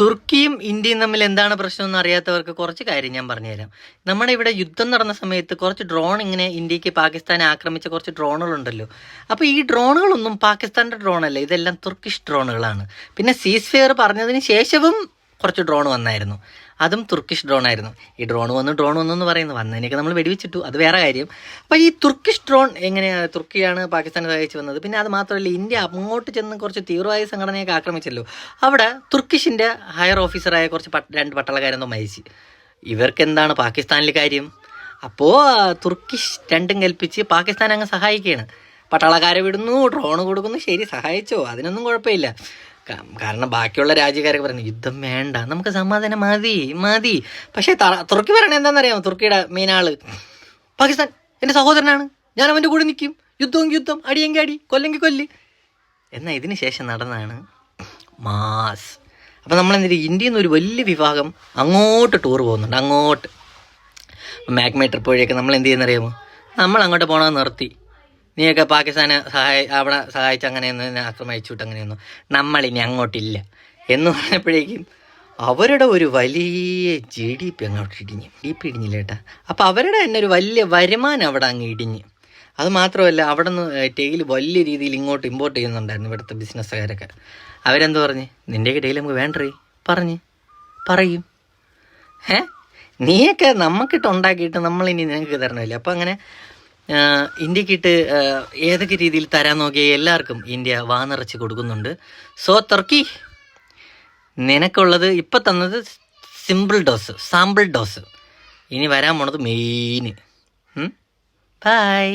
തുർക്കിയും ഇന്ത്യയും തമ്മിൽ എന്താണ് പ്രശ്നം എന്ന് അറിയാത്തവർക്ക് കുറച്ച് കാര്യം ഞാൻ പറഞ്ഞുതരാം. നമ്മുടെ ഇവിടെ യുദ്ധം നടന്ന സമയത്ത് കുറച്ച് ഡ്രോൺ ഇങ്ങനെ ഇന്ത്യക്ക് പാകിസ്ഥാനെ ആക്രമിച്ച കുറച്ച് ഡ്രോണുകളുണ്ടല്ലോ. അപ്പോൾ ഈ ഡ്രോണുകളൊന്നും പാകിസ്ഥാൻ്റെ ഡ്രോണല്ല, ഇതെല്ലാം തുർക്കിഷ് ഡ്രോണുകളാണ്. പിന്നെ സീസ് ഫെയർ പറഞ്ഞതിന് ശേഷവും കുറച്ച് ഡ്രോൺ വന്നായിരുന്നു, അതും തുർക്കിഷ് ഡ്രോൺ ആയിരുന്നു. ഈ ഡ്രോൺ വന്നു എന്ന് പറയുന്നത് വന്നതിനൊക്കെ നമ്മൾ വെടിവെച്ചിട്ടു, അത് വേറെ കാര്യം. അപ്പോൾ ഈ തുർക്കിഷ് ഡ്രോൺ എങ്ങനെയാണ് തുർക്കിയാണ് പാകിസ്ഥാനെ സഹായിച്ച് വന്നത്. പിന്നെ അത് മാത്രമല്ല, ഇന്ത്യ അങ്ങോട്ട് ചെന്ന് കുറച്ച് തീവ്രവാദി സംഘടനയൊക്കെ ആക്രമിച്ചല്ലോ. അവിടെ തുർക്കിഷിൻ്റെ ഹയർ ഓഫീസറായ കുറച്ച് 2 പട്ടാളക്കാരെന്തോ മരിച്ച്. ഇവർക്ക് എന്താണ് പാകിസ്ഥാനിൽ കാര്യം? അപ്പോൾ തുർക്കിഷ് രണ്ടും കൽപ്പിച്ച് പാകിസ്ഥാൻ അങ്ങ് സഹായിക്കുകയാണ്. പട്ടാളക്കാരെ വിടുന്നു, ഡ്രോൺ കൊടുക്കുന്നു, ശരി സഹായിച്ചോ, അതിനൊന്നും കുഴപ്പമില്ല. കാരണം ബാക്കിയുള്ള രാജ്യക്കാരൊക്കെ പറയുന്നത് യുദ്ധം വേണ്ട, നമുക്ക് സമാധാനം മതി. പക്ഷേ തുർക്കി പറയണത് എന്താണെന്നറിയാമോ? തുർക്കിയുടെ മെയിൻ ആള് പാകിസ്ഥാൻ എൻ്റെ സഹോദരനാണ്, ഞാൻ അവൻ്റെ കൂടെ നിൽക്കും, യുദ്ധം, അടിയെങ്കിൽ അടി, കൊല്ലെങ്കിൽ കൊല്ല്. എന്നാൽ ഇതിന് ശേഷം നടന്നതാണ് മാസ്. അപ്പം നമ്മളെന്തിട്ട് ഇന്ത്യയിൽ നിന്ന് ഒരു വലിയ വിഭാഗം അങ്ങോട്ട് ടൂർ പോകുന്നുണ്ട്. അങ്ങോട്ട് മാഗ്മേ ട്രിപ്പ് വഴിയൊക്കെ നമ്മൾ എന്ത് ചെയ്യുന്നറിയാമോ? നമ്മൾ അങ്ങോട്ട് പോകണമെന്ന് നിർത്തി. നീയൊക്കെ പാകിസ്ഥാനെ അവിടെ സഹായിച്ച് അങ്ങനെയൊന്നും ആക്രമിച്ചു വിട്ട് അങ്ങനെയൊന്നും നമ്മളിനി അങ്ങോട്ടില്ല എന്ന് പറഞ്ഞപ്പോഴേക്കും അവരുടെ ഒരു വലിയ GDP അങ്ങോട്ട് ഇടിഞ്ഞില്ല കേട്ടാ. അപ്പോൾ അവരുടെ തന്നെ ഒരു വലിയ വരുമാനം അവിടെ അങ്ങ് ഇടിഞ്ഞ്. അത് മാത്രമല്ല, അവിടെ നിന്ന് ടെയിൽ വലിയ രീതിയിൽ ഇങ്ങോട്ട് ഇമ്പോർട്ട് ചെയ്യുന്നുണ്ടായിരുന്നു ഇവിടുത്തെ ബിസിനസ്സുകാരൊക്കെ. അവരെന്ത് പറഞ്ഞ്, നിൻ്റെയൊക്കെ ടെയിൽ നമുക്ക് വേണ്ടേ പറയും. നീയൊക്കെ നമുക്കിട്ട് ഉണ്ടാക്കിയിട്ട് നമ്മളിനി നിനക്ക് തരണമല്ലേ. അപ്പോൾ അങ്ങനെ ഇന്ത്യക്കിട്ട് ഏതൊക്കെ രീതിയിൽ തരാൻ നോക്കിയ എല്ലാവർക്കും ഇന്ത്യ വാനിറച്ച് കൊടുക്കുന്നുണ്ട്. സോ തുർക്കി, നിനക്കുള്ളത് ഇപ്പം തന്നത് സാമ്പിൾ ഡോസ്. ഇനി വരാൻ പോണത് മെയിൻ. ബൈ.